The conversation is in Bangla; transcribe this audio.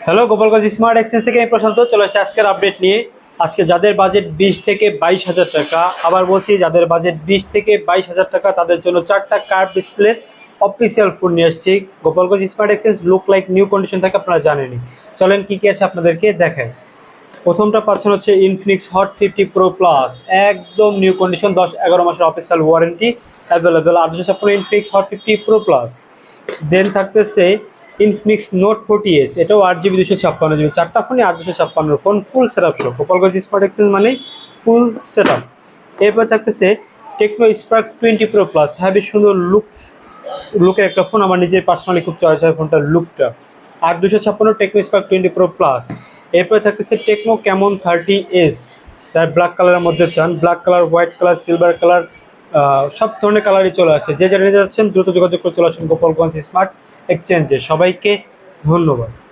হ্যালো, গোপালগঞ্জ স্মার্ট এক্সচেঞ্জ থেকে আমি প্রশান্ত চলে আসছি আজকের আপডেট নিয়ে। আজকে যাদের বাজেট 20 থেকে 22,000 টাকা, আবার বলছি যাদের বাজেট 20 থেকে 22,000 টাকা তাদের জন্য 4টা কার্ভ ডিসপ্লে অফিসিয়াল ফোন নিয়ে আসছি। Gopalganj smart exchange look like new condition থাকে, আপনারা জানেনই। চলেন কি কি আছে আপনাদেরকে দেখাই। প্রথমটা পাচ্ছেন হচ্ছে ইনফিনিক্স হট 50 প্রো প্লাস, একদম নিউ কন্ডিশন, 10-11 মাসের official warranty available. 856 Infinix Hot 50 Pro Plus. Then থাকতেছে ইনফিনিক্স নোট 40s, এটাও 8GB 256GB, 4টা ফোনই 8 256 phone, full set up show. Gopalganj smart exchange মানেই ফুল সেট আপ। এরপর থাকতেছে Tecno Spark 20 pro plus, heavy সুন্দর লুকের একটা ফোন, আমার নিজের পার্সোনালি খুব চয়েস হয় ফোনটার লুকটা। 8 256 টেকনো স্পার্ক 20 প্রো প্লাস। এরপরে থাকতেছে টেকনো ক্যামন 30s, যার ব্ল্যাক কালারের মধ্যে চান, black colour, white colour, silver colour, সব ধরনের কালারই চলে আসে। যে যেটা নিতে যাচ্ছেন দ্রুত যোগাযোগ করে চলে আসুন গোপালগঞ্জ স্মার্ট এক্সচেঞ্জে। সবাইকে ধন্যবাদ।